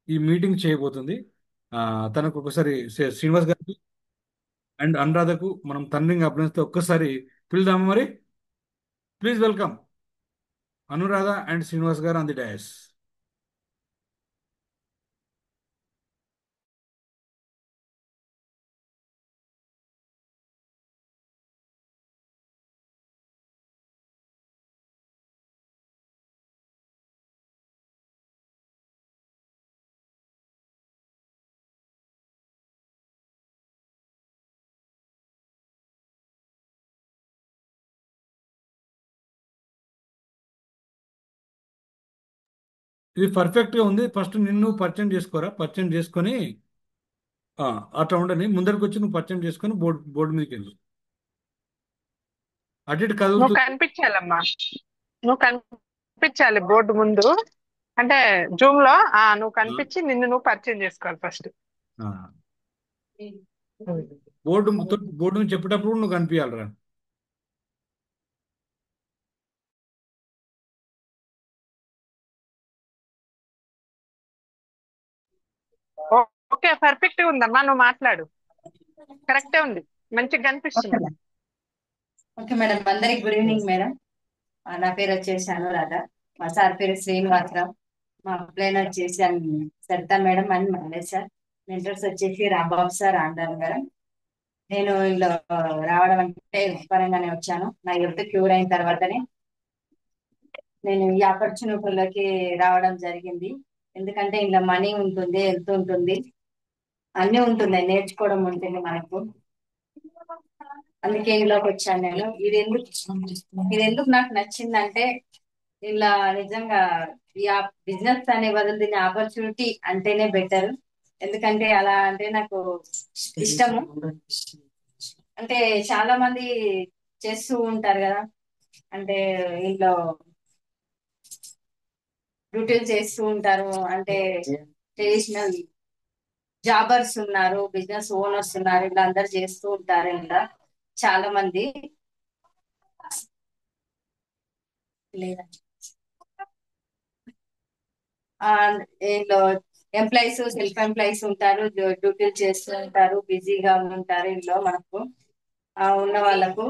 ఈ మీటింగ్ చేయబోతుంది. ఆ, తనకు ఒకసారి శ్రీనివాస్ గారికి అండ్ అనురాధకు మనం తండ్రిని అభినందిస్తే ఒక్కసారి పిలుదాము మరి. Please welcome Anuradha and Srinivas గారు ఆన్ ది డయాస్. ఇది పర్ఫెక్ట్ గా ఉంది. ఫస్ట్ నిన్ను పరిచయం చేసుకోరా, పరిచయం చేసుకొని ఆ, అట్లా ఉండని ముందరికి వచ్చి నువ్వు పరిచయం చేసుకొని బోర్డు మీదకి వెళ్ళు. అటు ఇటు నువ్వు కదులుతూ. కనిపించాలమ్మా. నువ్వు కనిపించాలి బోర్డు ముందు. అంటే జూమ్ లో నువ్వు ఆ, కనిపించి నిన్ను నువ్వు పరిచయం చేసుకోవాలి ఫస్ట్. ఆ. బోర్డు నుంచి చెప్పేటప్పుడు కూడా నువ్వు కనిపించాలరా. ఓకే, పర్ఫెక్ట్ ఉందమ్మా, నువ్వు మాట్లాడు. కరెక్టే ఉంది, మంచిగా ఓకే కనిపిస్తుంది. మేడం. ఓకే మేడం, అందరికి గుడ్ ఈవినింగ్ మేడం. నా పేరు వచ్చేసి అనురాధ. మా సార్ పేరు శ్రీనివాసరావు. మా ప్లేన్ వచ్చేసి Saritha madam and Mallesh sir. Mentors వచ్చేసి రాంబాబు సార్, ఆండాల్ మేడం. నేను ఇందులో రావడం అంటే పరంగానే వచ్చాను. నా హెల్త్ క్యూర్ అయిన తర్వాతనే నేను ఈ ఆపర్చునిటీలోకి రావడం జరిగింది. ఎందుకంటే ఇందులో మనీ ఉంటుంది, హెల్త్ ఉంటుంది, అన్నీ ఉంటున్నాయి, నేర్చుకోవడం ఉంటుంది మనకు. అందుకే ఇందులోకి వచ్చాను నేను. ఇది ఎందుకు నాకు నచ్చిందంటే, ఇలా నిజంగా ఈ బిజినెస్ అనే బదులు దీని ఆపర్చునిటీ అంటేనే బెటర్. ఎందుకంటే అలా అంటే నాకు ఇష్టము. అంటే చాలా మంది చేస్తూ ఉంటారు కదా, అంటే ఇంట్లో డ్యూటీలు చేస్తూ ఉంటారు. అంటే ట్రెడిషనల్ జాబర్స్ ఉన్నారు, బిజినెస్ ఓనర్స్ ఉన్నారు, ఇలా అందరు చేస్తూ ఉంటారు ఇలా చాలా మంది. లేదా ఆ ఇందులో ఎంప్లాయీస్, సెల్ఫ్ ఎంప్లాయీస్ ఉంటారు, డ్యూటీలు చేస్తూ ఉంటారు, బిజీగా ఉంటారు. ఇందులో మనకు ఉన్న వాళ్ళకు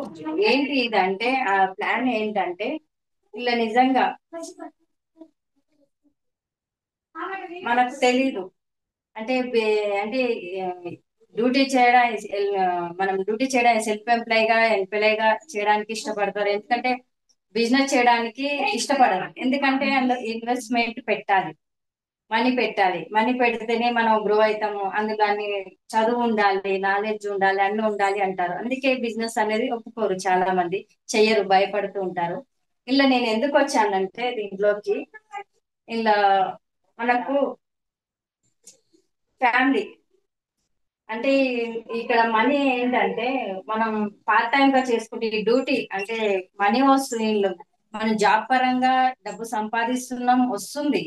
ఏంటి ఇదంటే, ఆ ప్లాన్ ఏంటంటే, ఇలా నిజంగా మనకు తెలీదు. అంటే అంటే డ్యూటీ చేయడం మనం డ్యూటీ చేయడానికి సెల్ఫ్ ఎంప్లాయ్ గా చేయడానికి ఇష్టపడతారు. ఎందుకంటే బిజినెస్ చేయడానికి ఇష్టపడరు. ఎందుకంటే అందులో ఇన్వెస్ట్మెంట్ పెట్టాలి, మనీ పెట్టాలి. మనీ పెడితేనే మనం గ్రో అవుతాము. అందులో అన్ని చదువు ఉండాలి, నాలెడ్జ్ ఉండాలి, అన్ని ఉండాలి అంటారు. అందుకే బిజినెస్ అనేది ఒప్పుకోరు, చాలా మంది చెయ్యరు, భయపడుతూ ఉంటారు. ఇలా నేను ఎందుకు వచ్చానంటే దీంట్లోకి, ఇలా మనకు ఫ్యామిలీ అంటే ఇక్కడ మనీ ఏంటంటే, మనం పార్ట్ టైం గా చేసుకుంటే ఈ డ్యూటీ అంటే మనీ వస్తుంది. మనం జాబ్ పరంగా డబ్బు సంపాదిస్తున్నాం, వస్తుంది.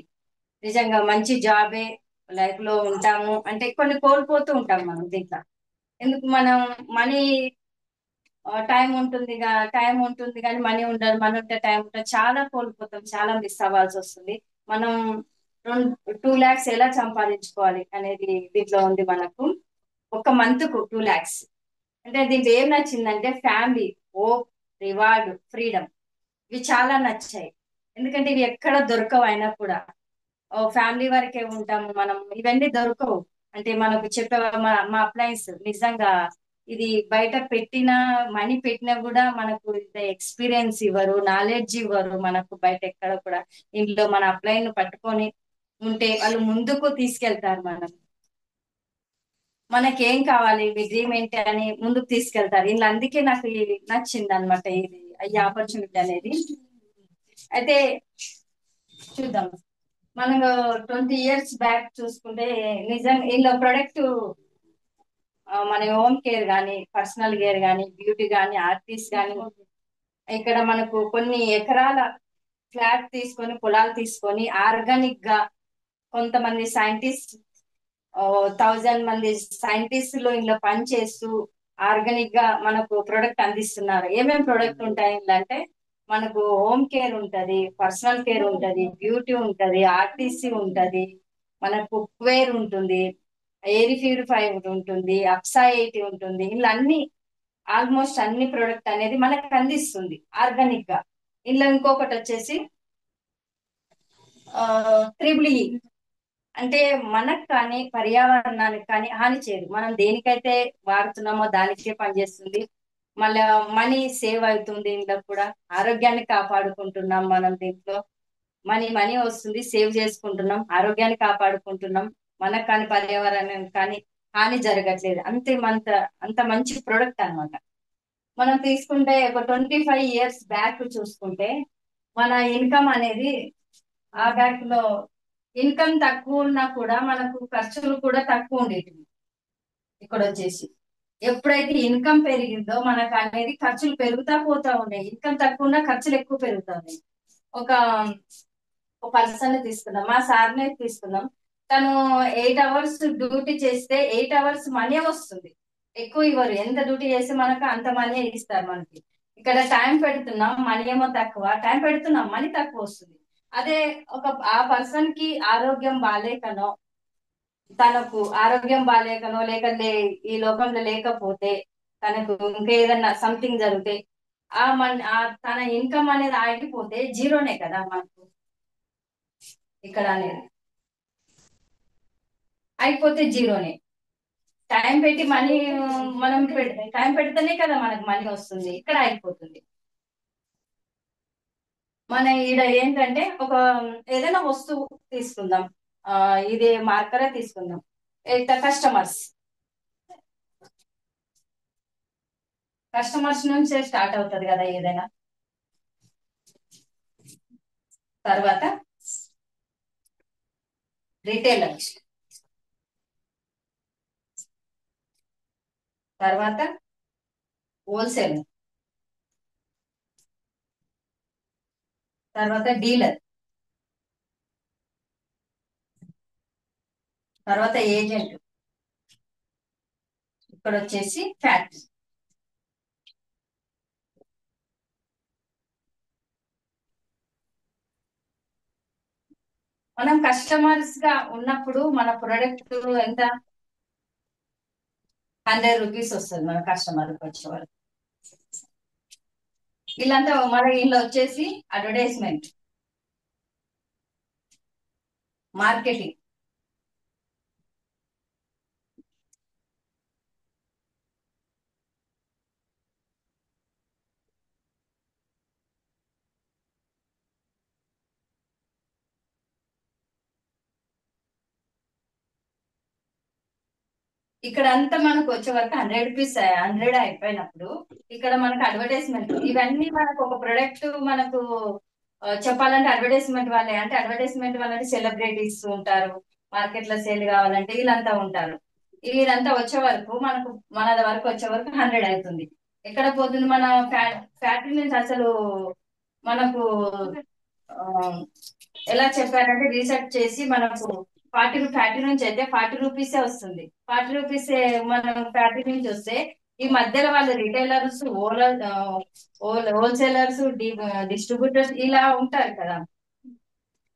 నిజంగా మంచి జాబే, లైఫ్ లో ఉంటాము. అంటే కొన్ని కోల్పోతూ ఉంటాం మనం దీంట్లో. ఎందుకు మనం మనీ, టైం ఉంటుంది కానీ మనీ ఉండదు, మనీ ఉంటే టైం ఉంటుంది, చాలా కోల్పోతాం, చాలా మిస్ అవ్వాల్సి వస్తుంది. మనం 2 lakhs ఎలా సంపాదించుకోవాలి అనేది దీంట్లో ఉంది మనకు. ఒక మంత్ కు 2 lakhs. అంటే దీంట్లో ఏం నచ్చిందంటే ఫ్యామిలీ, హోప్, రివార్డ్, ఫ్రీడమ్, ఇవి చాలా నచ్చాయి. ఎందుకంటే ఇవి ఎక్కడ దొరకవు. అయినా కూడా ఓ ఫ్యామిలీ వరకే ఉంటాము మనం, ఇవన్నీ దొరకవు. అంటే మనకు చెప్పే మా అప్లయన్స్ నిజంగా ఇది బయట పెట్టిన మనీ పెట్టినా కూడా మనకు ఎక్స్పీరియన్స్ ఇవ్వరు, నాలెడ్జ్ ఇవ్వరు మనకు. బయట ఎక్కడ కూడా ఇంట్లో మన అప్లైన్ పట్టుకొని ఉంటే వాళ్ళు ముందుకు తీసుకెళ్తారు. మనకేం కావాలి, మీ డ్రీమ్ ఏంటి అని ముందుకు తీసుకెళ్తారు. ఇలా అందుకే నాకు ఇది నచ్చింది అనమాట, ఇది ఈ ఆపర్చునిటీ అనేది. అయితే చూద్దాం. మనం 20 years బ్యాక్ చూసుకుంటే, నిజంగా ఇందులో ప్రొడక్ట్ మన హోమ్ కేర్ కానీ, పర్సనల్ కేర్ కానీ, బ్యూటీ కానీ, ఆర్టిస్ట్ కానీ, ఇక్కడ మనకు కొన్ని ఎకరాల ఫ్లాట్ తీసుకొని, పొలాలు తీసుకొని ఆర్గానిక్ గా కొంతమంది సైంటిస్ట్, 1000 మంది సైంటిస్టులు ఇందులో పని చేస్తూ ఆర్గానిక్ గా మనకు ప్రొడక్ట్ అందిస్తున్నారు. ఏమేమి ప్రొడక్ట్ ఉంటాయి ఇందులో అంటే, మనకు హోమ్ కేర్ ఉంటది, పర్సనల్ కేర్ ఉంటది, బ్యూటీ ఉంటది, ఆర్టీసీ ఉంటది, మన కుక్వేర్ ఉంటుంది, ఎయిర్ ప్యూరిఫైర్ ఉంటుంది, అప్సా 80 ఉంటుంది. ఇలా అన్ని ఆల్మోస్ట్ అన్ని ప్రొడక్ట్ అనేది మనకు అందిస్తుంది ఆర్గానిక్ గా. ఇలా ఇంకొకటి వచ్చేసి త్రిబుల్ ఈ, అంటే మనకు కానీ పర్యావరణానికి కానీ హాని చేయదు. మనం దేనికైతే వాడుతున్నామో దానికే పనిచేస్తుంది. మళ్ళా మనీ సేవ్ అవుతుంది, ఇంట్లో కూడా ఆరోగ్యాన్ని కాపాడుకుంటున్నాం మనం దీంట్లో. మనీ మనీ వస్తుంది, సేవ్ చేసుకుంటున్నాం, ఆరోగ్యాన్ని కాపాడుకుంటున్నాం, మనకు కానీ పర్యావరణానికి కానీ హాని జరగట్లేదు. అంత మంచి ప్రొడక్ట్ అన్నమాట. మనం తీసుకుంటే ఒక 25 years బ్యాక్ చూసుకుంటే మన ఇన్కమ్ అనేది, ఆ బ్యాక్ లో ఇన్కమ్ తక్కువ ఉన్నా కూడా మనకు ఖర్చులు కూడా తక్కువ ఉండేవి. ఇక్కడ వచ్చేసి ఎప్పుడైతే ఇన్కమ్ పెరిగిందో మనకు అనేది ఖర్చులు పెరుగుతా పోతా ఉన్నాయి. ఇన్కమ్ తక్కువ ఉన్నా ఖర్చులు ఎక్కువ పెరుగుతా ఉన్నాయి. ఒక పర్సన్ ని తీసుకున్నాం, మా సార్నే తీసుకున్నాం. తను 8 hours డ్యూటీ చేస్తే 8 hours మనీ వస్తుంది, ఎక్కువ ఇవ్వరు. ఎంత డ్యూటీ చేస్తే మనకు అంత మనీ ఇస్తారు మనకి. ఇక్కడ టైం పెడుతున్నాం, మనీ ఏమో తక్కువ, టైం పెడుతున్నాం, మనీ తక్కువ వస్తుంది. అదే ఆ పర్సన్ కి ఆరోగ్యం బాగాలేకనో, తనకు ఆరోగ్యం బాగాలేకనో ఈ లోకంలో లేకపోతే, తనకు ఇంకేదన్నా సంథింగ్ జరిగితే తన ఇన్కమ్ అనేది ఆగిపోతే జీరోనే కదా మనకు ఇక్కడ అనేది. అయిపోతే జీరోనే. టైం పెట్టి మనీ మనం టైం పెడితేనే కదా మనకు మనీ వస్తుంది, ఇక్కడ అయిపోతుంది. మన ఈడ ఏంటంటే ఏదైనా వస్తువు తీసుకుందాం, ఇది మార్కరే తీసుకుందాం. కస్టమర్స్ నుంచే స్టార్ట్ అవుతుంది కదా ఏదైనా. తర్వాత రిటైలర్స్, తర్వాత హోల్సేల్, తర్వాత డీలర్, తర్వాత ఏజెంట్, ఇక్కడ వచ్చేసి ఫ్యాక్టరీ. మనం కస్టమర్స్ గా ఉన్నప్పుడు మన ప్రొడక్ట్ ఎంత 100 rupees వస్తుంది మన కస్టమర్కి వచ్చేవాళ్ళు. వీళ్ళంతా మన వీళ్ళు వచ్చేసి అడ్వర్టైజ్మెంట్, మార్కెటింగ్, ఇక్కడ అంతా మనకు వచ్చే వరకు 100 rupees 100 అయిపోయినప్పుడు ఇక్కడ మనకు అడ్వర్టైజ్మెంట్. ఇవన్నీ మనకు ఒక ప్రొడక్ట్ మనకు చెప్పాలంటే అడ్వర్టైజ్మెంట్ వాళ్ళే. అంటే అడ్వర్టైజ్మెంట్ వాళ్ళంటే సెలబ్రిటీస్ ఉంటారు, మార్కెట్ లో సేల్ కావాలంటే వీళ్ళంతా ఉంటారు. వీళ్ళంతా వచ్చే వరకు మన వరకు వచ్చే వరకు 100 అవుతుంది. ఎక్కడ పోతుంది మన ఫ్యాక్టరీ నుంచి అసలు మనకు ఆ, ఎలా చెప్పారంటే రీసెర్చ్ చేసి మనకు ఫ్యాక్టరీ నుంచి అయితే 40 rupees వస్తుంది. 40 rupees మనం ఫ్యాక్టరీ నుంచి వస్తే ఈ మధ్యలో వాళ్ళ రిటైలర్స్, హోల్సేలర్స్, డిస్ట్రిబ్యూటర్స్ ఇలా ఉంటారు కదా,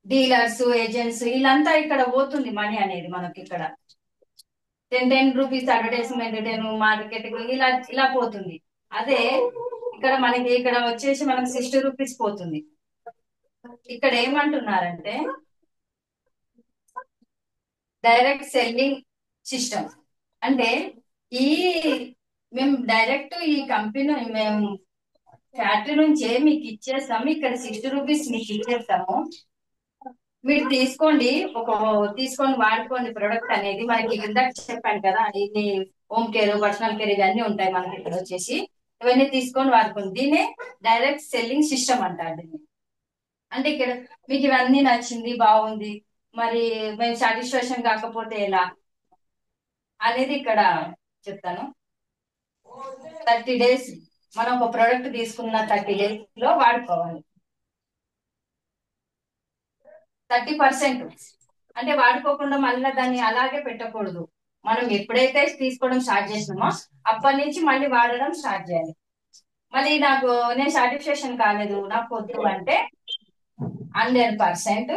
డీలర్స్, ఏజెంట్స్, వీళ్ళంతా ఇక్కడ పోతుంది మనీ అనేది మనకి. ఇక్కడ 10 rupees అడ్వర్టైజ్మెంట్, 10 మార్కెటింగ్, ఇలా ఇలా పోతుంది. అదే ఇక్కడ వచ్చేసి మనకు 60 rupees పోతుంది. ఇక్కడ ఏమంటున్నారంటే డైరెక్ట్ సెల్లింగ్ సిస్టమ్. అంటే ఈ మేము డైరెక్ట్ ఈ కంపెనీ మేము ఫ్యాక్టరీ నుంచే మీకు ఇచ్చేస్తాము, ఇక్కడ 60 rupees మీకు ఇచ్చేస్తాము, మీరు తీసుకొని వాడుకోండి. ప్రొడక్ట్ అనేది మనకి ఇందాక చెప్పాను కదా, ఇది హోమ్ కేర్, పర్సనల్ కేర్ ఇవన్నీ ఉంటాయి మనకి. ఇక్కడ వచ్చేసి ఇవన్నీ తీసుకొని వాడుకోండి. దీనే డైరెక్ట్ సెల్లింగ్ సిస్టమ్ అంటారు దీన్ని. అంటే ఇక్కడ మీకు ఇవన్నీ నచ్చింది, బాగుంది, మరి మేము సాటిస్ఫాక్షన్ కాకపోతే ఎలా అనేది ఇక్కడ చెప్తాను. 30 days మనం ఒక ప్రోడక్ట్ తీసుకున్న 30 days లో వాడుకోవాలి. 30% అంటే వాడుకోకుండా మళ్ళీ దాన్ని అలాగే పెట్టకూడదు. మనం ఎప్పుడైతే తీసుకోవడం స్టార్ట్ చేసినామో అప్పటి నుంచి మళ్ళీ వాడడం స్టార్ట్ చేయాలి. మళ్ళీ నేను సాటిస్ఫాక్షన్ కాలేదు, నాకు వద్దు అంటే 100%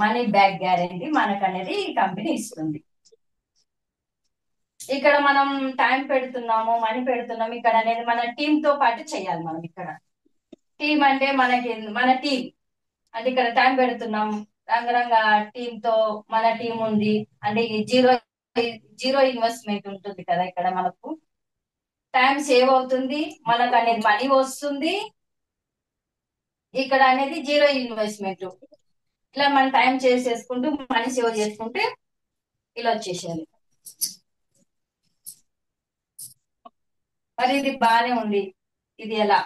మనీ బ్యాక్ గ్యారెంటీ మనకు అనేది ఈ కంపెనీ ఇస్తుంది. ఇక్కడ మనం టైం పెడుతున్నాము, మనీ పెడుతున్నాము. ఇక్కడ అనేది మన టీమ్ తో పాటు చేయాలి. మనం ఇక్కడ టీం అంటే మనకి మన టీం అంటే ఇక్కడ టైం పెడుతున్నాం రంగరంగ టీమ్ తో మన టీం ఉంది అంటే జీరో జీరో ఇన్వెస్ట్మెంట్ ఉంటుంది కదా. ఇక్కడ మనకు టైం సేవ్ అవుతుంది, మనకు అనేది మనీ వస్తుంది. ఇక్కడ అనేది జీరో ఇన్వెస్ట్మెంట్. ఇలా మన టైం చేసేసుకుంటూ మనీ సేవ్ చేసుకుంటే ఇలా వచ్చేసేయాలి. మరి ఇది బాగానే ఉంది. ఇది ఎలా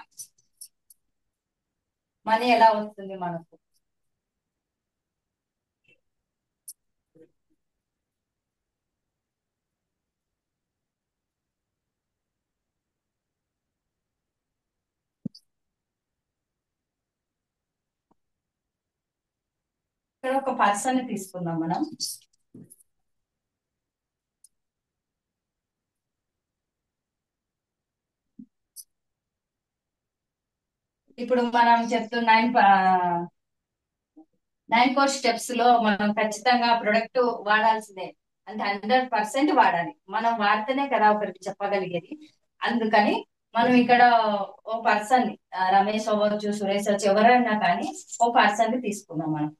మనీ ఎలా వస్తుంది మనకు? ఇక్కడ ఒక పర్సన్ తీసుకుందాం మనం. ఇప్పుడు మనం చెప్తున్న 9 స్టెప్స్ లో మనం ఖచ్చితంగా ప్రొడక్ట్ వాడాల్సిందే. అంటే 100% వాడాలి. మనం వాడితేనే కదా ఒకరికి చెప్పగలిగేది. అందుకని మనం ఇక్కడ ఓ పర్సన్ రమేష్ అవ్వచ్చు, సురేష్ అవ్వచ్చు, ఎవరైనా కానీ ఓ పర్సన్ ని తీసుకుందాం మనం.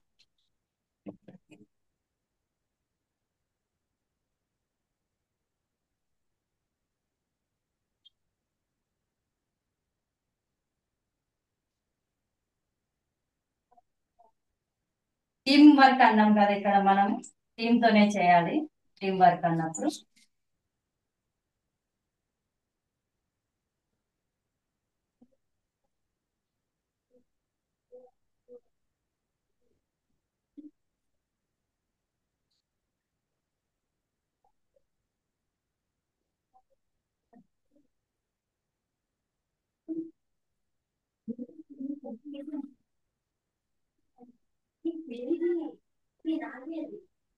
టీమ్ వర్క్ అన్నాం కదా, ఇక్కడ మనం టీమ్ తోనే చేయాలి. టీమ్ వర్క్ అన్నప్పుడు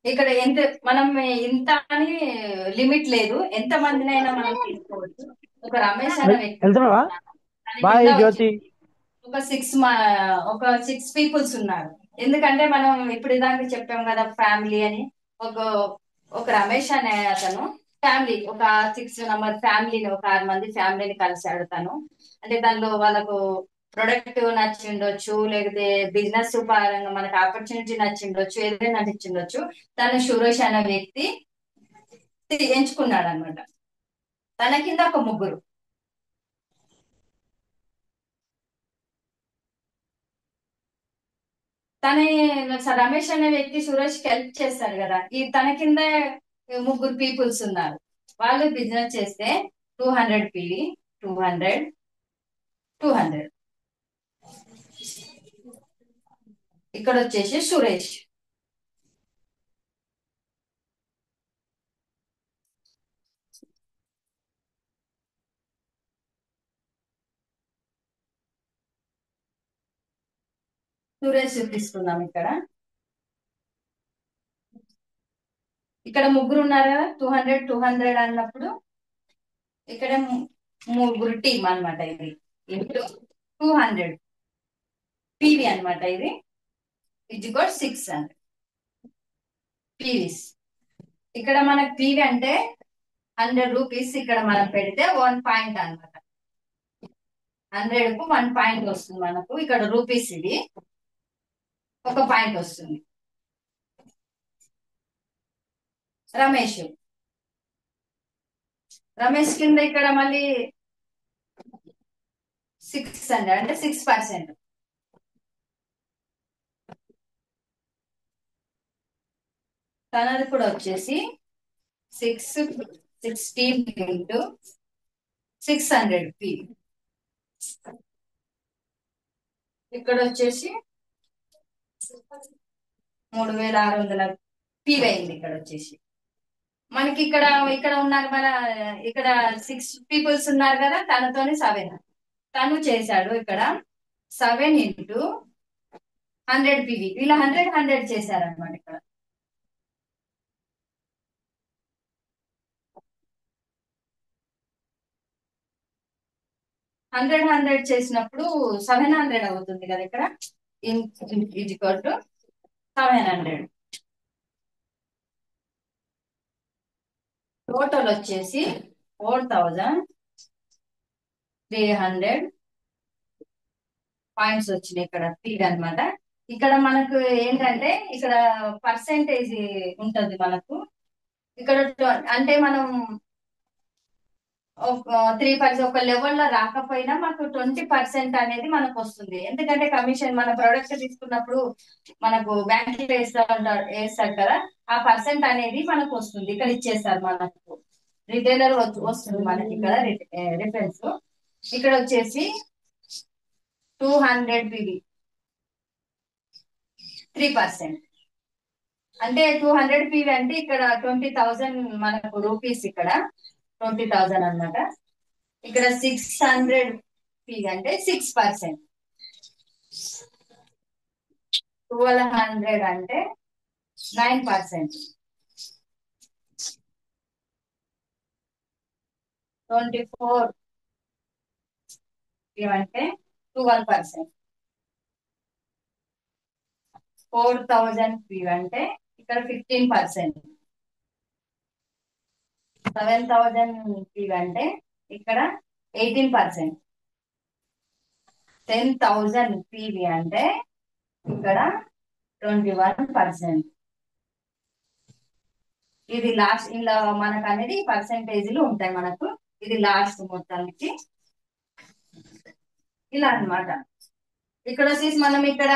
ఇక్కడ ఎంత మనం ఇంత అని లిమిట్ లేదు. ఎంత మందినైనా మనం తీసుకోవచ్చు. ఒక రమేష్ అనే వ్యక్తి వెళ్తున్నావా? తన బాయ్ కింద వచ్చి జ్యోతి. ఒక సిక్స్ పీపుల్స్ ఉన్నారు. ఎందుకంటే మనం ఇప్పుడు దాకా చెప్పాం కదా ఫ్యామిలీ అని. ఒక ఒక రమేష్ అనే అతను ఫ్యామిలీ ఒక 6 మెంబర్ ఫ్యామిలీని, ఒక 6 మంది ఫ్యామిలీని కలిసాడు తను. అంటే దానిలో వాళ్ళకు ప్రొడక్ట్ నచ్చిండొచ్చు, లేకపోతే బిజినెస్ పరంగా మనకు ఆపర్చునిటీ నచ్చిండొచ్చు, ఏదైనా నచ్చిండొచ్చు. తను సురేష్ అనే వ్యక్తి ఎంచుకున్నాడు అనమాట. తన కింద ఒక ముగ్గురు. తన రమేష్ అనే వ్యక్తి సురేష్ కి హెల్ప్ చేస్తాడు కదా. ఈ తన కింద ముగ్గురు పీపుల్స్ ఉన్నారు. వాళ్ళు బిజినెస్ చేస్తే 200 పివి, 200, 200. ఇక్కడ వచ్చేసి సురేష్. సురేష్ తీసుకుందాం. ఇక్కడ ఇక్కడ ముగ్గురు ఉన్నారు కదా, 200, 200 అన్నప్పుడు ఇక్కడ ముగ్గురు టీం అనమాట. ఇది ఇంటూ 200 పివి అనమాట. ఇది ఇజ్జికోట్ 600 పీవీస్. ఇక్కడ మనకు పీవీ అంటే 100 రూపీస్. ఇక్కడ మనం పెడితే 1 పాయింట్ అనమాట. 100 కు 1 పాయింట్ వస్తుంది మనకు. ఇక్కడ రూపీస్ ఇది 1 పాయింట్ వస్తుంది. రమేష్ రమేష్ కింద ఇక్కడ మళ్ళీ 600 అంటే 6%. తనది కూడా వచ్చేసి 16 ఇంటూ 600 పి. ఇక్కడ వచ్చేసి 3600 పి అయింది. ఇక్కడ వచ్చేసి మనకి ఇక్కడ ఇక్కడ ఉన్నారు మన ఇక్కడ 6 పీపుల్స్ ఉన్నారు కదా. తనతోని 7 తను చేశాడు. ఇక్కడ 7 ఇంటూ 100 పివి. వీళ్ళ 100 చేశారనమాట. ఇక్కడ హండ్రెడ్ చేసినప్పుడు 700 అవుతుంది కదా. ఇక్కడ ఈజ్ ఈక్వల్ టు 700. టోటల్ వచ్చేసి 4300 పాయింట్స్ వచ్చినాయి ఇక్కడ ఫీడ్ అన్నమాట. ఇక్కడ మనకు ఏంటంటే ఇక్కడ పర్సెంటేజ్ ఉంటుంది మనకు. ఇక్కడ అంటే మనం ఒక 3% ఒక లెవెల్లో రాకపోయినా మాకు 20% అనేది మనకు వస్తుంది. ఎందుకంటే కమిషన్ మన ప్రొడక్ట్ తీసుకున్నప్పుడు మనకు బ్యాంక్ వేస్తాడు కదా, ఆ పర్సెంట్ అనేది మనకు వస్తుంది. ఇక్కడ ఇచ్చేస్తారు మనకు, రిటైలర్ వస్తుంది మనకి ఇక్కడ రిఫరెన్స్. ఇక్కడ వచ్చేసి 200 పివి 3%. అంటే 200 పివి అంటే ఇక్కడ 20,000 మనకు రూపీస్, ఇక్కడ 20,000 అన్నమాట. ఇక్కడ 600 పివి అంటే 6%. 1200 అంటే 9%. 24 అంటే 12%. 4000 పివి అంటే ఇక్కడ 15%. 7000 పివి అంటే ఇక్కడ 18%. 10,000 పివి అంటే ఇక్కడ 21%. ఇది లాస్ట్, ఇలా మనకు అనేది పర్సెంటేజ్లు ఉంటాయి మనకు. ఇది లాస్ట్ మొత్తానికి ఇలా అన్నమాట. ఇక్కడ వచ్చేసి మనం ఇక్కడ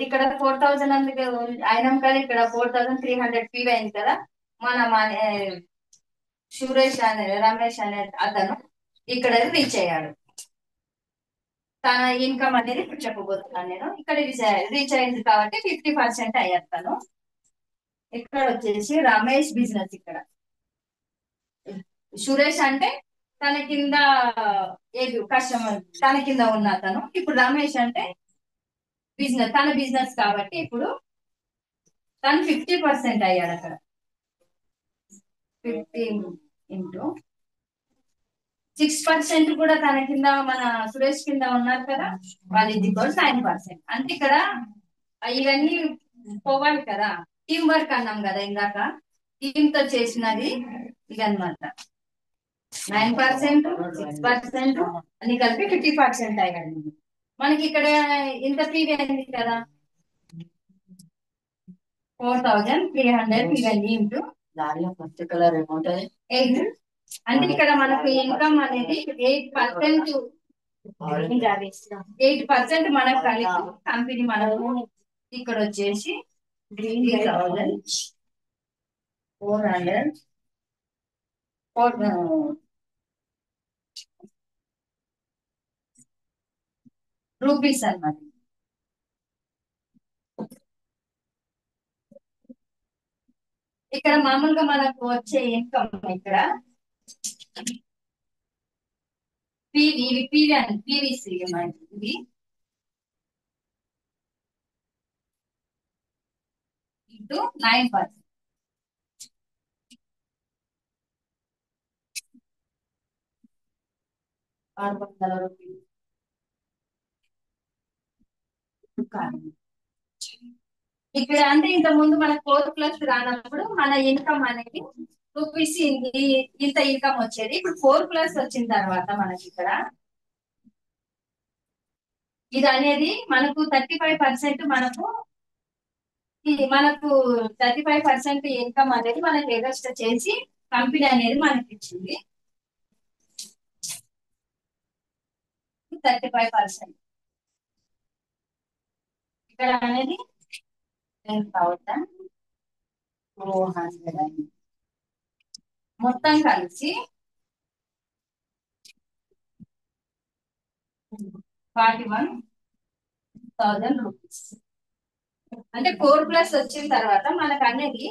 ఇక్కడ 4000 అందుకు అయినాం కదా, ఇక్కడ 4300 ఫీల్ అయింది కదా. మన సురేష్ అనే రమేష్ అనే అతను ఇక్కడ రీచ్ అయ్యాడు. తన ఇన్కమ్ అనేది ఇప్పుడు చెప్పబోతున్నాను నేను. ఇక్కడ రీచ్ అయింది కాబట్టి 50% అయ్యారు తను. ఇక్కడ వచ్చేసి రమేష్ బిజినెస్. ఇక్కడ సురేష్ అంటే తన కింద కస్టమర్, తన కింద ఉన్న అతను. ఇప్పుడు రమేష్ అంటే బిజినెస్, తన బిజినెస్ కాబట్టి ఇప్పుడు తను 50% అయ్యాడు. అక్కడ 15 ఇంటూ 6% కూడా తన కింద మన సురేష్ కింద ఉన్నారు కదా, వాళ్ళు ఇది 9%. అంటే ఇక్కడ ఇవన్నీ పోవాలి కదా, టీం వర్క్ అన్నాం కదా ఇందాక, టీమ్ తో చేసినది ఇదన్నమాట. 9%, 6% అన్ని కలిపి 50% అయ్యాడు. మనకి ఇక్కడ ఇంత ప్రీవి అయింది కదా, 4300 ఇవన్నీ ఇంటూ ఫస్ట్ కలర్ ఏమవుతుంది 8. అంటే ఇక్కడ మనకు ఇన్కమ్ అనేది 8%. 8% మనకు కలిపి కంపెనీ మనకు ఇక్కడ వచ్చేసి 3,400 రూపీస్ అన్నమాట. ఇక్కడ మామూలుగా మనకు వచ్చే ఇన్కమ్ ఇక్కడ పీవీ, ఇవి పీవీ అని పీవీసీ ఇది ఇంటూ 9%. 600 రూపాయలు. ఇక్కడ అంటే ఇంత ముందు మన 4+ రానప్పుడు మన ఇన్కమ్ అనేది రూపీస్ ఇంత ఇన్కమ్ వచ్చేది. ఇప్పుడు 4+ వచ్చిన తర్వాత మనకి ఇక్కడ ఇది అనేది మనకు 35% మనకు 35% ఇన్కమ్ అనేది మనకి రిజిస్టర్ చేసి కంపెనీ అనేది మనకి ఇచ్చింది. 35% ఇక్కడ అనేది 10,400 మొత్తం కలిసి 41,000 రూపీస్. అంటే 4+ వచ్చిన తర్వాత మనకు అనేది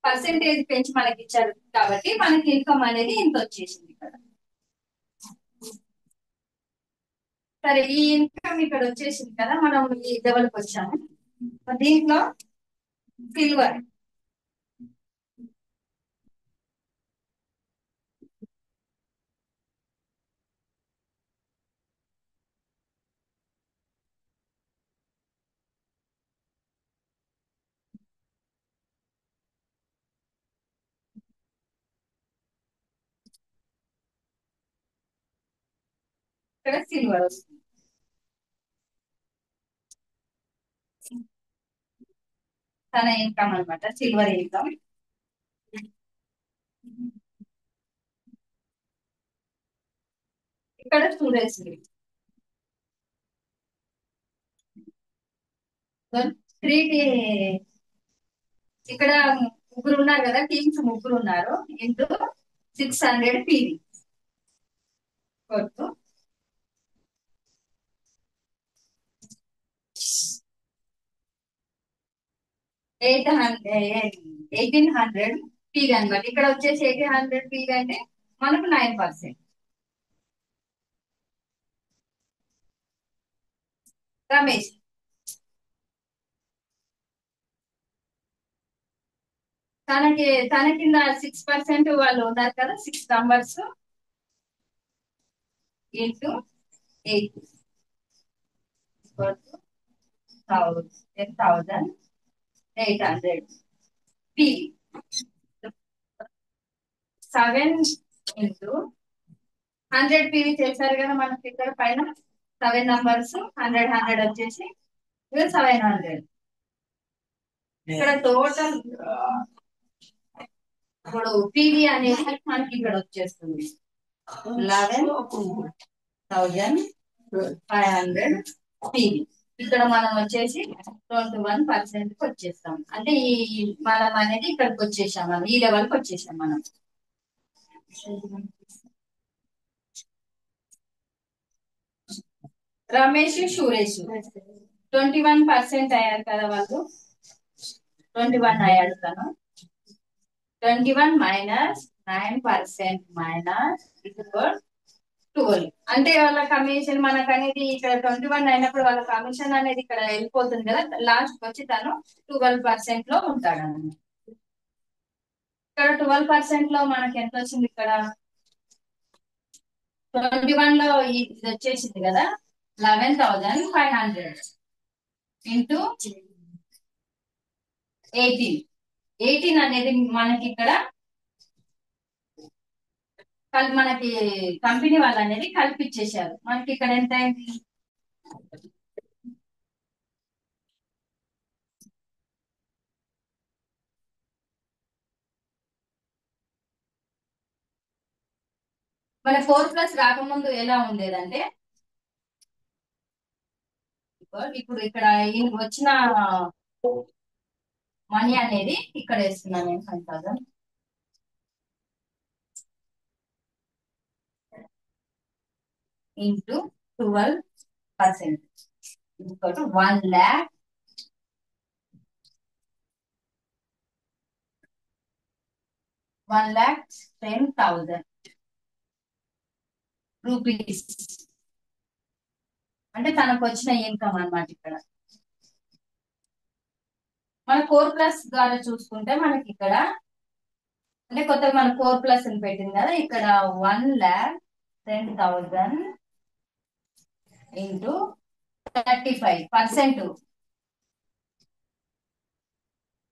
పర్సెంటేజ్ పెంచి మనకి ఇచ్చారు కాబట్టి మనకి ఇన్కమ్ అనేది ఇంత వచ్చేసింది ఇక్కడ. సరే, ఈ ఇన్కమ్ ఇక్కడ వచ్చేసింది కదా, మనం ఈ లెవెల్కి వచ్చాము. దీంట్లో సిల్వర్ ఇక్కడ సిల్వర్ వస్తుంది. తన ఇన్కమ్ అన్నమాట, సిల్వర్ ఇన్కమ్. ఇక్కడ స్టూడెంట్స్ త్రీ, ఇక్కడ ముగ్గురు ఉన్నారు కదా, టీమ్స్ ముగ్గురు ఉన్నారు. ఇంటూ 600 పీవీ కొట్టు 1800 పీవీ అనమాట. ఇక్కడ వచ్చేసి 1800 పీవీ అంటే మనకు 9%. రమేష్ తన కింద 6% వాళ్ళు ఉన్నారు కదా, 6 numbers into 8 10,800 PV. 7 into 100 PV చేశారు కదా మనకి ఇక్కడ పైన 7 నంబర్స్ 100 వచ్చేసి 700. ఇక్కడ టోటల్ ఇప్పుడు పీవీ అనేది మనకి ఇక్కడ వచ్చేస్తుంది 11,500 పీవీ. ఇక్కడ మనం వచ్చేసి 21% వచ్చేస్తాం. అంటే ఈ మనం అనేది ఇక్కడికి వచ్చేసాం, మనం ఈ లెవెల్కి వచ్చేసాం మనం. రమేష్ సురేష్ 21% అయ్యారు కదా వాళ్ళు. 21 అయ్యాడు తను. 21 మైనస్ 9% మైనస్ 12. అంటే వాళ్ళ కమిషన్ మనకు అనేది ఇక్కడ 21 అయినప్పుడు వాళ్ళ కమిషన్ అనేది ఇక్కడ వెళ్ళిపోతుంది కదా, లాస్ట్ వచ్చి తను 12% లో ఉంటాడు అన్నమాట. ఇక్కడ 12% లో మనకి ఎంత వచ్చింది, ఇక్కడ 21 లో ఇది వచ్చేసింది కదా 11,500 ఇంటూ 18 అనేది మనకి ఇక్కడ మనకి కంపెనీ వాళ్ళు అనేది కల్పించేశారు. మనకి ఇక్కడ ఎంత అయింది, మన 4+ రాకముందు ఎలా ఉండేదంటే, ఇప్పుడు ఇక్కడ వచ్చిన మనీ అనేది ఇక్కడ వేస్తున్నాను నేను 5,000 ఇంటూ 12% 1,00,000 1,10,000 రూపీస్ అంటే తనకు వచ్చిన ఇన్కమ్ అన్నమాట. ఇక్కడ మన 4+ ద్వారా చూసుకుంటే మనకి ఇక్కడ అంటే కొత్తగా మన 4+ అని పెట్టింది కదా, ఇక్కడ 1,10,000 ఇంటూ 35%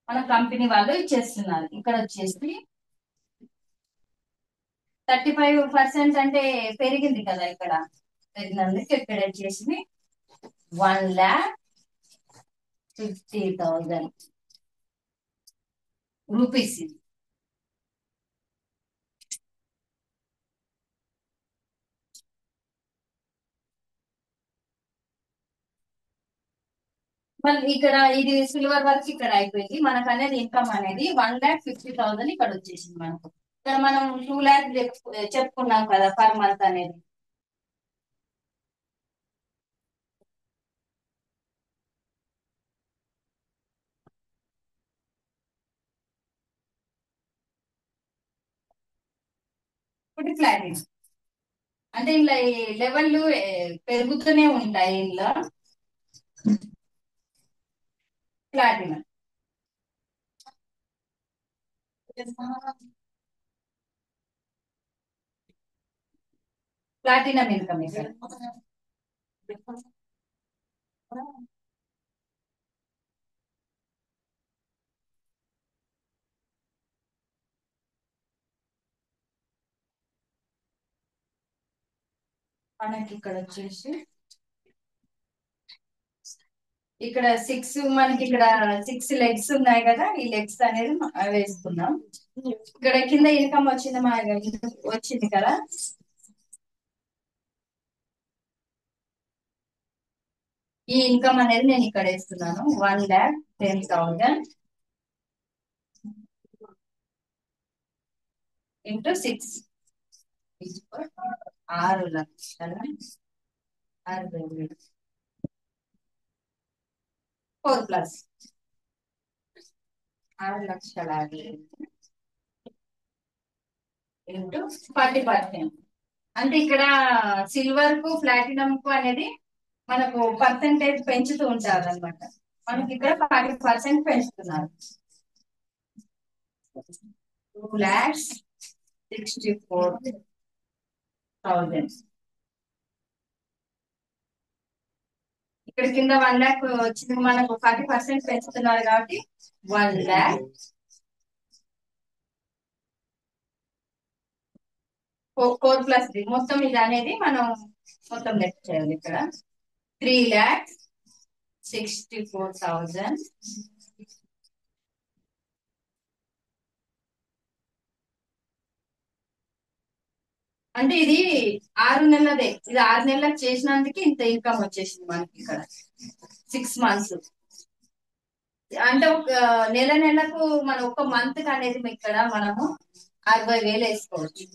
మన కంపెనీ వాళ్ళు ఇచ్చేస్తున్నారు. ఇక్కడ వచ్చేసి 35% అంటే పెరిగింది కదా, ఇక్కడ పెరిగినందుకు ఇక్కడ వచ్చేసి 1,50,000 రూపీస్. మళ్ళీ ఇక్కడ ఇది సిల్వర్ వర్క్ ఇక్కడ అయిపోయింది. మనకు అనేది ఇన్కమ్ అనేది 1,50,000 ఇక్కడ వచ్చేసింది మనకు. ఇక్కడ మనం 2 lakhs చెప్పుకున్నాం కదా పర్ మంత్ అనేది. ఇప్పుడు క్లారిటీ అంటే ఇలా లెవెల్ పెరుగుతూనే ఉంటాయి. ఇలా ప్లాటినం ప్లాటినం ఇన్కమ్ ఇక్కడ మనకి ఇక్కడ వచ్చేసి ఇక్కడ మనకి ఇక్కడ 6 లెగ్స్ ఉన్నాయి కదా, ఈ లెగ్స్ అనేది వేసుకున్నాం. ఇక్కడ కింద ఇన్కమ్ వచ్చింది వచ్చింది కదా, ఈ ఇన్కమ్ అనేది నేను ఇక్కడ వేస్తున్నాను. 1,10,000 ఇంటూ 6, 6,60,000 4 ప్లస్ 6,60,000 ఇంటూ 40%. అంటే ఇక్కడ సిల్వర్ కు ప్లాటినం కు అనేది మనకు పర్సెంటేజ్ పెంచుతూ ఉంటారు అనమాట. మనకి ఇక్కడ 40% పెంచుతున్నారు. 2,64,000. ఇక్కడ కింద 1,00,000 వచ్చింది, మనకు 40% పెంచుతున్నారు కాబట్టి 1,00,000 4 ప్లస్ 3 మొత్తం ఇది అనేది మనం మొత్తం లెక్క చేయాలి. ఇక్కడ 3,64,000 అంటే ఇది 6 నెలలదే. ఇది 6 నెలలకు చేసినందుకు ఇంత ఇన్కమ్ వచ్చేసింది మనకి ఇక్కడ 6 మంత్స్. అంటే ఒక నెలకు మనం ఒక మంత్ కి అనేది ఇక్కడ మనము 60,000 వేసుకోవచ్చు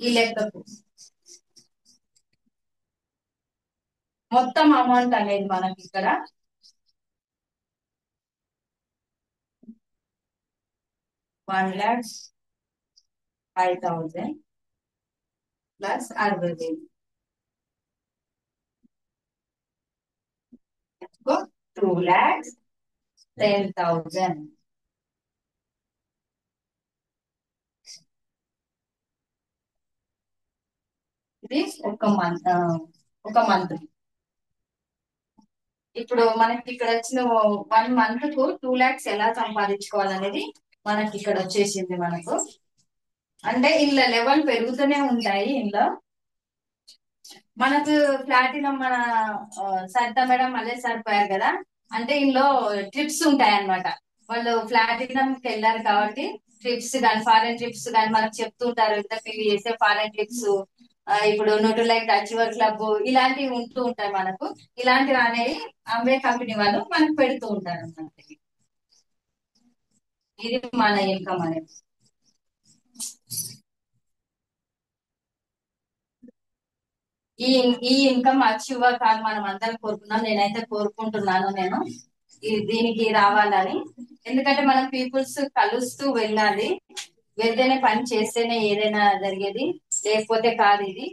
ఈ లెక్కకు. మొత్తం అమౌంట్ అనేది మనకి ఇక్కడ 1,05,000 ప్లస్ 60,000 2,10,000. ఇది ఒక మంత్. ఇప్పుడు మనకి ఇక్కడ వచ్చిన 1 మంత్ కు 2 lakhs ఎలా సంపాదించుకోవాలనేది మనకి ఇక్కడ వచ్చేసింది మనకు. అంటే ఇందులో లెవెల్ పెరుగుతూనే ఉంటాయి. ఇందులో మనకు ప్లాటినం మన సరిత మేడం మళ్ళీ సరిపోయారు కదా, అంటే ఇందులో ట్రిప్స్ ఉంటాయి అన్నమాట. వాళ్ళు ప్లాటినం కి వెళ్ళారు కాబట్టి ట్రిప్స్ కానీ ఫారెన్ ట్రిప్స్ కానీ మనకు చెప్తుంటారు. ఇంతకు చేసే ఫారెన్ ట్రిప్స్, ఇప్పుడు లైక్ అచీవర్ క్లబ్ ఇలాంటివి ఉంటూ ఉంటాయి మనకు. ఇలాంటివి అనేవి అంబే కంపెనీ వాళ్ళు మనకు పెడుతూ ఉంటారు అన్నమాట. ఇది మన ఇన్కమ్ అనేది. ఈ ఈ ఇన్కమ్ అచీవ్ కాదు మనం అందరం కోరుకున్నాం. నేనైతే కోరుకుంటున్నాను నేను దీనికి రావాలని. ఎందుకంటే మనం పీపుల్స్ కలుస్తూ వెళ్ళాలి. వెళ్తేనే పని చేస్తేనే ఏదైనా జరిగేది, లేకపోతే కాదు. ఇది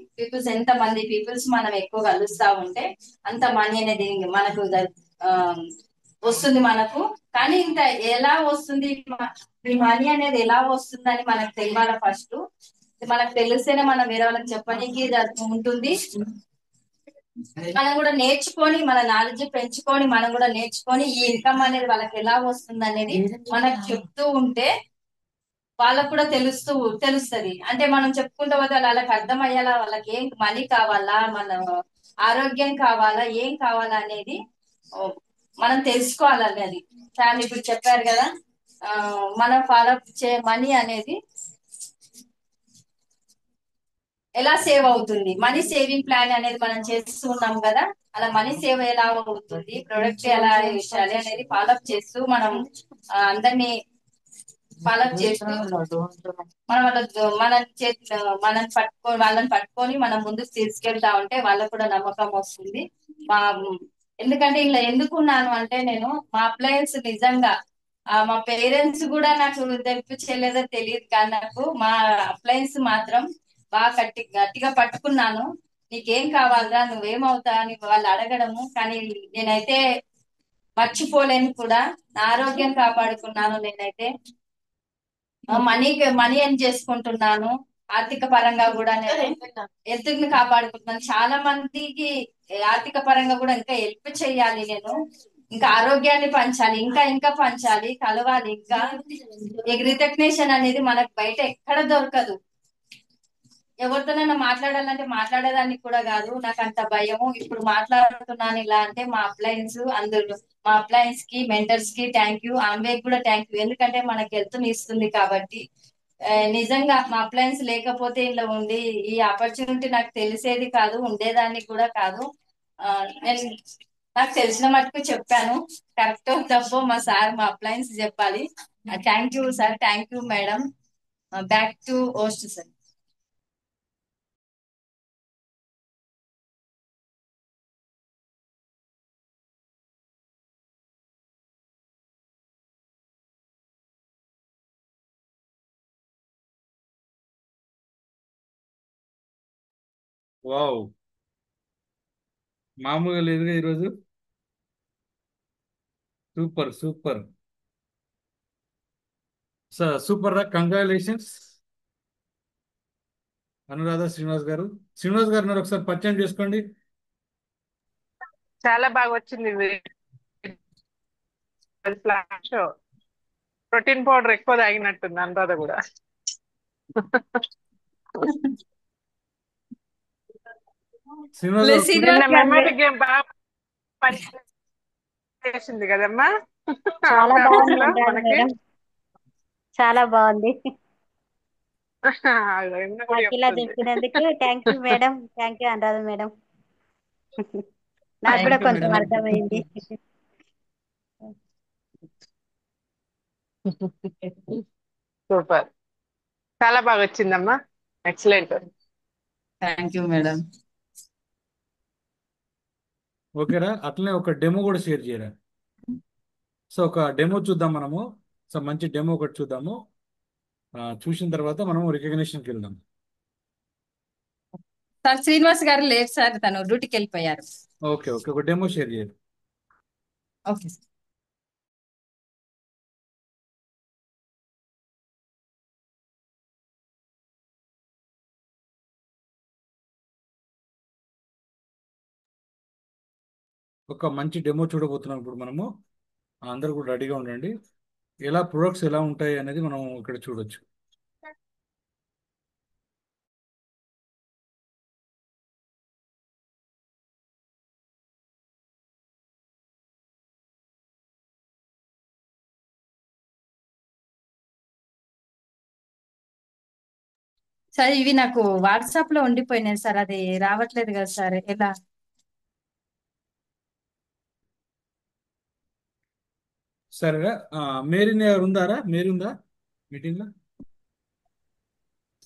ఎంత మంది పీపుల్స్ మనం ఎక్కువ కలుస్తా ఉంటే అంత మనీ అనేది మనకు వస్తుంది మనకు. కానీ ఇంత ఎలా వస్తుంది ఈ మనీ అనేది, ఎలా వస్తుందని మనకు తెలియాలి ఫస్ట్. మనకు తెలిస్తేనే మనం వేరే వాళ్ళకి చెప్పడానికి ఉంటుంది. మనం కూడా నేర్చుకొని మన నాలెడ్జ్ పెంచుకొని మనం కూడా నేర్చుకొని ఈ ఇన్కమ్ అనేది వాళ్ళకి ఎలా వస్తుంది అనేది మనకు చెప్తూ ఉంటే వాళ్ళకు కూడా తెలుస్తుంది. అంటే మనం చెప్పుకుంటూ పోతే వాళ్ళకి అర్థం అయ్యేలా, వాళ్ళకి ఏం మనీ కావాలా, మన ఆరోగ్యం కావాలా, ఏం కావాలా అనేది మనం తెలుసుకోవాలి. అది ఫ్యామిలీ ఇప్పుడు చెప్పారు కదా, మనం ఫాలో చే మనీ అనేది ఎలా సేవ్ అవుతుంది, మనీ సేవింగ్ ప్లాన్ అనేది మనం చేస్తూ ఉన్నాం కదా, అలా మనీ సేవ్ ఎలా అవుతుంది, ప్రొడక్ట్ ఎలా చేయాలి అనేది ఫాలోఅప్ చేస్తూ మనం అందరినీ ఫాలోఅప్ చేస్తూ మనం వాళ్ళని పట్టుకొని మనం ముందుకు తీసుకెళ్తా ఉంటే వాళ్ళకు కూడా నమ్మకం వస్తుంది. మా ఎందుకంటే ఇలా ఎందుకున్నాను అంటే, నేను మా అప్లయన్స్ నిజంగా మా పేరెంట్స్ కూడా నాకు తెప్పించలేదో తెలియదు, కానీ నాకు మా అప్లయన్స్ మాత్రం బాగా గట్టిగా పట్టుకున్నాను. నీకేం కావాలరా, నువ్వేమవుతా అని వాళ్ళు అడగడము. కానీ నేనైతే మర్చిపోలేను కూడా. నా ఆరోగ్యం కాపాడుకున్నాను. నేనైతే మనీ ఎర్న్ చేసుకుంటున్నాను. ఆర్థిక పరంగా కూడా నేను హెల్త్ కాపాడుకుంటున్నాను. చాలా మందికి ఆర్థిక పరంగా కూడా ఇంకా హెల్ప్ చేయాలి నేను. ఇంకా ఆరోగ్యాన్ని పంచాలి, ఇంకా ఇంకా పంచాలి, కలవాలి. ఇంకా రికగ్నిషన్ అనేది మనకు బయట ఎక్కడ దొరకదు. ఎవరితోనైనా మాట్లాడాలంటే మాట్లాడేదానికి కూడా కాదు, నాకు అంత భయము. ఇప్పుడు మాట్లాడుతున్నాను ఇలా అంటే మా అప్లయన్స్ కి మెంటర్స్ కి థ్యాంక్ యూ, ఆమె కూడా థ్యాంక్ యూ. ఎందుకంటే మనకి హెల్త్ ఇస్తుంది కాబట్టి. నిజంగా మా అప్లయన్స్ లేకపోతే ఇలా ఉండి ఈ ఆపర్చునిటీ నాకు తెలిసేది కాదు, ఉండేదాన్ని కూడా కాదు. నేను నాకు తెలిసిన మటుకు చెప్పాను. కరెక్టో తప్పో మా సార్ మా అప్లయన్స్ చెప్పాలి. Thank you sir, thank you madam. Back to host sir. Wow, మామూలుగా లేదుగా ఈరోజు. సూపర్ సూపర్ సార్, సూపర్ రా, కంగ్రాచులేషన్స్ అనురాధ శ్రీనివాస్ గారు. శ్రీనివాస్ గారు ఉన్నారు, ఒకసారి పరిచయం చేసుకోండి. చాలా బాగా వచ్చింది ఫ్లాష్. ప్రోటీన్ పౌడర్ ఎక్కువ తాగినట్టుంది అనురాధ కూడా. శ్రీనివాస్ లేదు గారు నిన్న శ్రీనివాస్ గారు మెమరీ గేమ్ బాగా పనిచేసింది కదమ్మా చాలా ఆఫ్టర్ అవర్స్ బాగుంది లో అనురాధ మనకి. మేడం, చాలా బాగుంది. ఎండ కూడా మాకు ఇలా చెప్తుంది. చెప్పినందుకు thank you madam, thank you Anuradha madam. నాకు కూడా థ్యాంక్ యూ కొంచెం మేడం. అర్థమైంది. సూపర్, చాలా బాగా వచ్చిందమ్మా, ఎక్సలెంట్. Thank you madam. ఓకేరా, అట్లనే ఒక డెమో కూడా షేర్ చేయరా. సో ఒక డెమో చూద్దాం మనము. సో మంచి డెమో ఒకటి చూద్దాము. చూసిన తర్వాత మనం రికగ్నిషన్కి వెళ్దాం. సార్ శ్రీనివాస్ గారు లేరు సార్, తను డ్యూటీకి వెళ్ళిపోయారు. ఓకే ఓకే, ఒక డెమో షేర్ చేయండి. Okay sir. ఒక మంచి డెమో చూడబోతున్నాం ఇప్పుడు మనము. అందరూ కూడా రెడీగా ఉండండి. ఎలా ప్రొడక్ట్స్ ఎలా ఉంటాయి అనేది మనం ఇక్కడ చూడొచ్చు. సార్ ఇవి నాకు వాట్సాప్ లో ఉండిపోయినాయి సార్, అది రావట్లేదు కదా సార్, ఎలా? సరేరా, మేరీ గారు ఉందారా? మేరీ ఉందా మీటింగ్లో?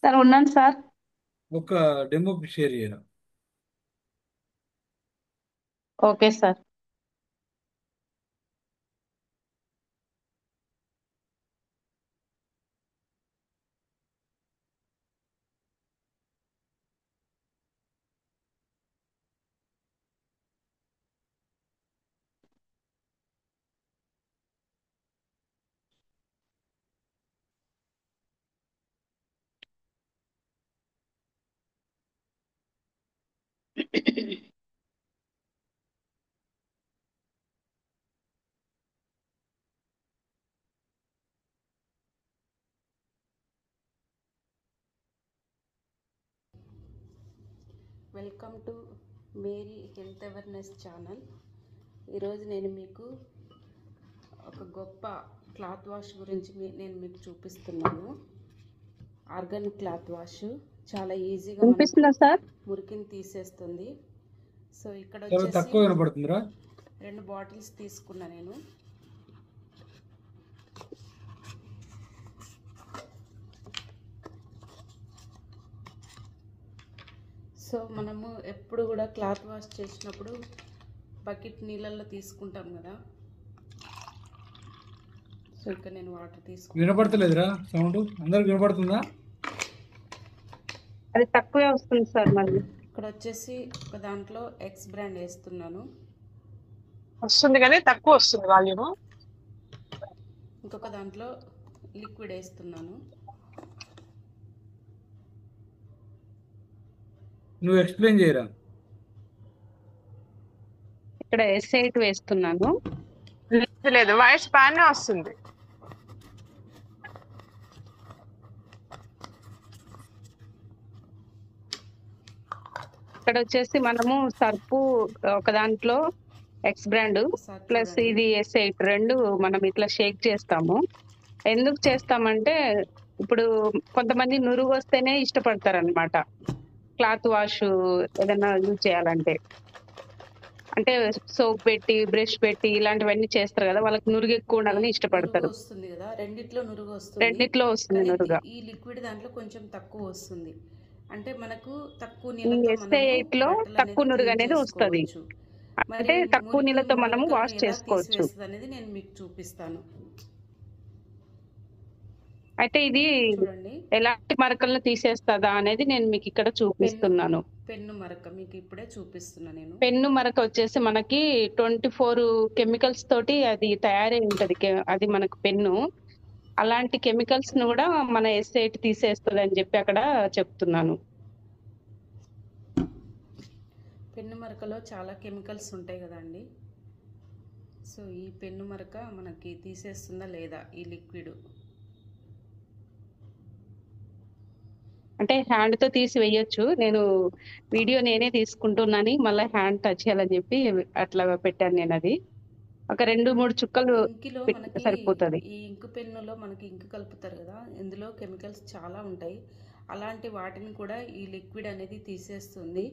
సార్ ఉన్నాను సార్. ఒక డెమో షేర్ చేయరా. Okay sir. వెల్కమ్ టు మేరీ హెల్త్ అవేర్నెస్ ఛానల్. ఈరోజు నేను మీకు ఒక గొప్ప క్లాత్ వాష్ గురించి నేను మీకు చూపిస్తున్నాను. ఆర్గానిక్ క్లాత్ వాష్ చాలా ఈజీగా వినిపిస్తుందా సార్? మురికిని తీసేస్తుంది. సో ఇక్కడ చాలా తక్కువ వచ్చేసి వినపడుతుందిరా. 2 బాటిల్స్ తీసుకున్నా నేను. సో మనము ఎప్పుడు కూడా క్లాత్ వాష్ చేసినప్పుడు బకెట్ నీళ్ళల్లో తీసుకుంటాం కదా. సో ఇక్కడ నేను వాటర్ తీసుకుంటాను. వినపడతలేదురా సౌండ్, అందరికి వినపడుతుందా? అది తక్కువే వస్తుంది సార్. మళ్ళీ ఇక్కడ వచ్చేసి ఒక దాంట్లో ఎక్స్ బ్రాండ్ వేస్తున్నాను, వస్తుంది కానీ తక్కువ వస్తుంది వాల్యూమ్. ఇంకొక దాంట్లో లిక్విడ్ వేస్తున్నాను. నువ్వు ఎక్స్ప్లెయిన్ చేయరా. ఇక్కడ S8 వేస్తున్నాను. లేదు, వాయిస్ బాగానే వస్తుంది. ఇక్కడ వచ్చేసి మనము సర్పు ఒక దాంట్లో ఎక్స్ బ్రాండ్ ఒకసారి ప్లస్ చూడండి. ఇది S8 రెండు మనం ఇట్లా షేక్ చేస్తాము. ఎందుకు చేస్తామంటే ఇప్పుడు కొంతమంది నురుగు వస్తేనే ఇష్టపడతారు అనమాట క్లాత్ వాష్ ఏదైనా యూజ్ చేయాలంటే. అంటే సోప్ పెట్టి బ్రష్ పెట్టి ఇలాంటివన్నీ చేస్తారు కదా, వాళ్ళకి నురుగు ఎక్కువ ఉండాలని నురుగు ఇష్టపడతారు. వస్తుంది కదా, రెండిట్లో నురుగు వస్తుంది. రెండిట్లో వస్తుంది కానీ నురుగా. ఈ లిక్విడ్ దాంట్లో కొంచెం తక్కువ వస్తుంది. అంటే మనకు తక్కువ ఈ నీళ్ళతో మనము S8 లో బట్టలు తక్కువ అనేది నురుగు క్లీన్ అనేది వస్తుంది. చేసుకోవచ్చు. మరి అంటే తక్కువ మురికి నీళ్ళతో మనము మరకలను వాష్ ఎలా చేసుకోవచ్చు. తీసివేస్తుంది అనేది నేను మీకు చూపిస్తాను. అయితే ఇది చూడండి, ఎలాంటి మరకలను తీసేస్తుందా అనేది నేను మీకు ఇక్కడ చూపిస్తున్నాను. పెన్ను మరక మీకు ఇప్పుడే చూపిస్తున్నా నేను. పెన్ను మరక వచ్చేసి మనకి 24 కెమికల్స్ తోటి అది తయారై ఉంటది. అది మనకు పెన్ను. అలాంటి కెమికల్స్ ను కూడా మన S8 తీసేస్తుంది అని చెప్పి అక్కడ చెప్తున్నాను. పెన్ను మరకలో చాలా కెమికల్స్ ఉంటాయి కదండి. సో ఈ పెన్ను మరక మనకి తీసేస్తుందా లేదా ఈ లిక్విడ్? అంటే హ్యాండ్ తో తీసి వేయొచ్చు. నేను వీడియో నేనే తీసుకుంటున్నాను, మళ్ళీ హ్యాండ్ టచ్ చేయాలని చెప్పి అట్లా పెట్టాను నేను. అది ఒక 2-3 చుక్కలు ఇంకిలో మనకి సరిపోతుంది. ఈ ఇంకు పెన్నులో మనకి ఇంకు కలుపుతారు కదా, ఇందులో కెమికల్స్ చాలా ఉంటాయి. అలాంటి వాటిని కూడా ఈ లిక్విడ్ అనేది తీసేస్తుంది.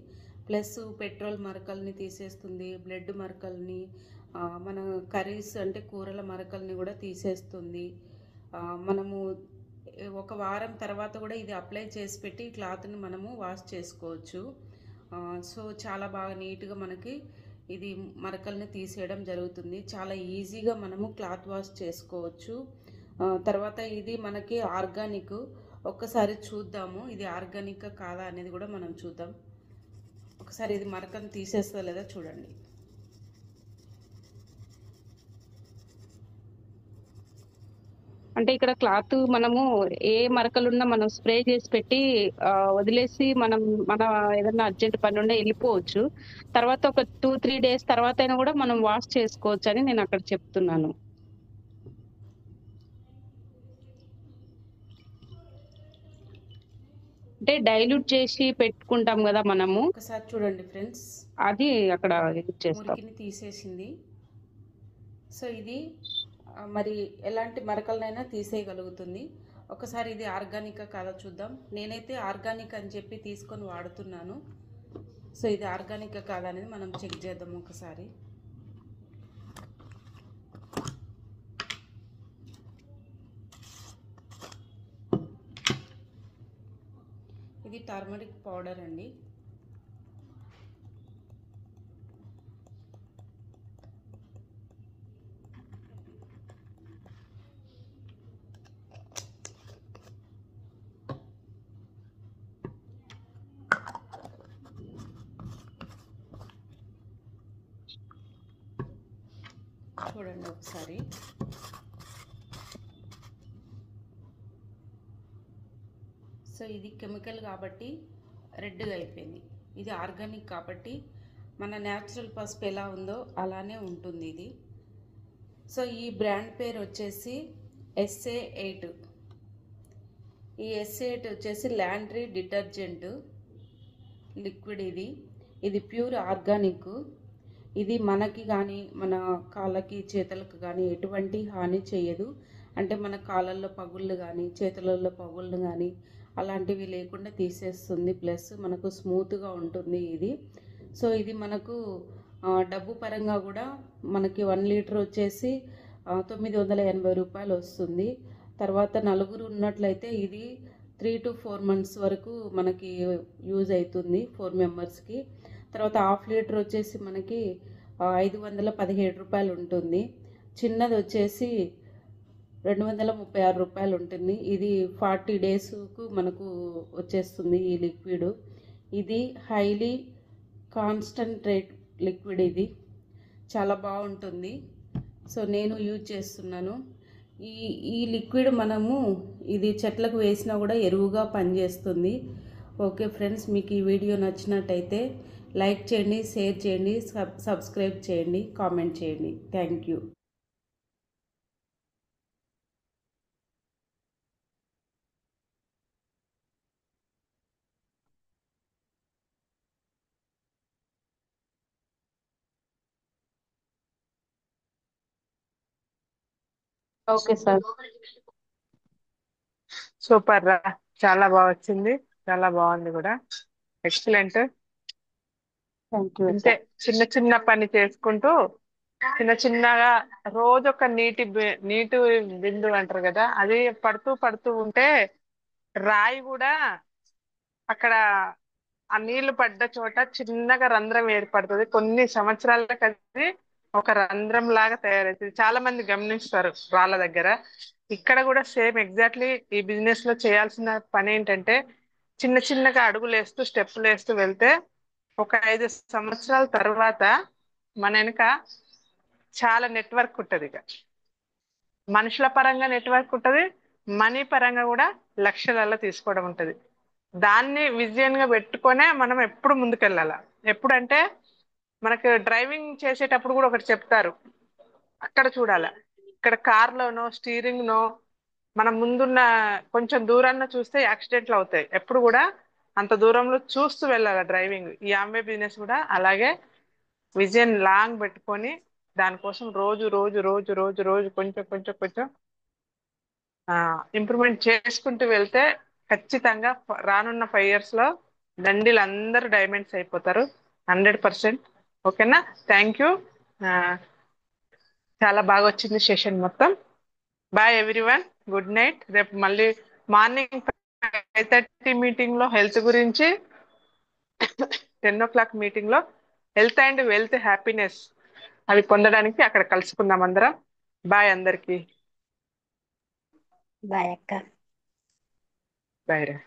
ప్లస్ పెట్రోల్ మరకల్ని తీసేస్తుంది, బ్లడ్ మరకల్ని, మన కర్రీస్ అంటే కూరల మరకల్ని కూడా తీసేస్తుంది. మనము ఒక వారం తర్వాత కూడా ఇది అప్లై చేసి పెట్టి క్లాత్ని మనము వాష్ చేసుకోవచ్చు. సో చాలా బాగా నీట్గా మనకి ఇది మరకల్ని తీసేయడం జరుగుతుంది. చాలా ఈజీగా మనము క్లాత్ వాష్ చేసుకోవచ్చు. తర్వాత ఇది మనకి ఆర్గానిక్. ఒక్కసారి చూద్దాము ఇది ఆర్గానిక్ కాదా అనేది కూడా మనం చూద్దాం. ఒకసారి ఇది మరకను తీసేస్తుందా లేదా చూడండి. అంటే ఇక్కడ క్లాత్ మనము ఏ మరకలున్నా మనం స్ప్రే చేసి పెట్టి వదిలేసి మనం మన ఏదైనా అర్జెంట్ పని ఉండే వెళ్ళిపోవచ్చు. తర్వాత ఒక 2-3 డేస్ తర్వాత అయినా కూడా మనం వాష్ చేసుకోవచ్చు అని నేను అక్కడ చెప్తున్నాను. అంటే డైల్యూట్ చేసి పెట్టుకుంటాం కదా మనము, ఒకసారి చూడండి ఫ్రెండ్స్, అది అక్కడ యూజ్ చేస్తాం. మురికిని తీసేసింది. సో ఇది మరి ఎలాంటి మరకలనైనా తీసేయగలుగుతుంది. ఒకసారి ఇది ఆర్గానిక్ కాదా చూద్దాం. నేనైతే ఆర్గానిక్ అని చెప్పి తీసుకొని వాడుతున్నాను. సో ఇది ఆర్గానిక్ కాదా అనేది మనం చెక్ చేద్దాం ఒకసారి. ఇది టర్మరిక్ పౌడర్ అండి. చూడండి ఒకసారి. సో ఇది కెమికల్ కాబట్టి రెడ్గా అయిపోయింది. ఇది ఆర్గానిక్ కాబట్టి మన న్యాచురల్ పసుపు ఎలా ఉందో అలానే ఉంటుంది ఇది. సో ఈ బ్రాండ్ పేరు వచ్చేసి SA8. ఈ SA8 వచ్చేసి లాండ్రీ డిటర్జెంట్ లిక్విడ్. ఇది ప్యూర్ ఆర్గానిక్. ఇది మనకి కానీ మన కాళ్ళకి చేతులకు కానీ ఎటువంటి హాని చేయదు. అంటే మన కాళ్ళల్లో పగుళ్ళు కానీ చేతులలో పగుళ్ళు కానీ అలాంటివి లేకుండా తీసేస్తుంది. ప్లస్ మనకు స్మూత్గా ఉంటుంది ఇది. సో ఇది మనకు డబ్బు పరంగా కూడా మనకి 1 లీటర్ వచ్చేసి 980 రూపాయలు వస్తుంది. తర్వాత నలుగురు ఉన్నట్లయితే ఇది 3 to 4 months వరకు మనకి యూజ్ అవుతుంది 4 మెంబర్స్కి. తర్వాత హాఫ్ లీటర్ వచ్చేసి మనకి 517 రూపాయలు ఉంటుంది. చిన్నది వచ్చేసి 236 రూపాయలు ఉంటుంది. ఇది 40 డేస్కు మనకు వచ్చేస్తుంది ఈ లిక్విడ్. ఇది హైలీ కాన్సన్ట్రేట్ లిక్విడ్. ఇది చాలా బాగుంటుంది. సో నేను యూజ్ చేస్తున్నాను ఈ లిక్విడ్. మనము ఇది చెట్లకు వేసినా కూడా ఎరువుగా పనిచేస్తుంది. ఓకే ఫ్రెండ్స్, మీకు ఈ వీడియో నచ్చినట్టయితే లైక్ చేయండి, షేర్ చేయండి, సబ్స్క్రైబ్ చేయండి, కామెంట్ చేయండి. Thank you. Okay sir. Super రా, చాలా బాగా వచ్చింది, చాలా బాగుంది కూడా. ఎక్సలెంట్. థ్యాంక్ యూ అంతే, సార్. చిన్న చిన్న పని చేసుకుంటూ చిన్న చిన్నగా రోజు ఒక నీటి బిందు అంటారు కదా, అది పడుతూ పడుతూ ఉంటే రాయి కూడా అక్కడ ఆ నీళ్లు పడ్డ చోట చిన్నగా రంధ్రం ఏర్పడుతుంది. కొన్ని సంవత్సరాలకు అది ఒక రంధ్రం లాగా తయారవుతుంది. చాలా మంది గమనిస్తారు రాళ్ళ దగ్గర. ఇక్కడ కూడా సేమ్ ఎగ్జాక్ట్లీ ఈ బిజినెస్ లో చేయాల్సిన పని ఏంటంటే చిన్న చిన్నగా అడుగులు వేస్తూ స్టెప్పులు వేస్తూ వెళ్తే ఒక 5 సంవత్సరాల తర్వాత మన వెనుక చాలా నెట్వర్క్ ఉంటది. ఇక మనుషుల పరంగా నెట్వర్క్ ఉంటది, మనీ పరంగా కూడా లక్షలలో తీసుకోవడం ఉంటది. దాన్ని విజన్ గా పెట్టుకొనే మనం ఎప్పుడు ముందుకెళ్ళాల. ఎప్పుడంటే మనకు డ్రైవింగ్ చేసేటప్పుడు కూడా ఒకటి చెప్తారు, అక్కడ చూడాల. ఇక్కడ కార్లోనో స్టీరింగ్ నో మనం ముందున్న కొంచెం దూరాన్న చూస్తే యాక్సిడెంట్లు అవుతాయి. ఎప్పుడు కూడా అంత దూరంలో చూస్తూ వెళ్ళాలి డ్రైవింగ్. ఈ ఆంబే బిజినెస్ కూడా అలాగే విజన్ లాంగ్ పెట్టుకొని దానికోసం రోజు రోజు రోజు రోజు రోజు కొంచెం కొంచెం కొంచెం ఇంప్రూవ్మెంట్ చేసుకుంటూ వెళ్తే ఖచ్చితంగా రానున్న 5 years లో దండిలు అందరూ డైమండ్స్ అయిపోతారు 100%. ఓకేనా? Thank you. చాలా బాగా వచ్చింది సెషన్ మొత్తం. Bye everyone, good night. రేపు మళ్ళీ మార్నింగ్ 5:30 మీటింగ్ లో హెల్త్ గురించి, 10 o'clock మీటింగ్ లో హెల్త్ అండ్ వెల్త్ హ్యాపీనెస్ అవి పొందడానికి అక్కడ కలుసుకుందాం అందరం. బాయ్ అందరికి. బాయ్ అక్క. బాయ్ రా.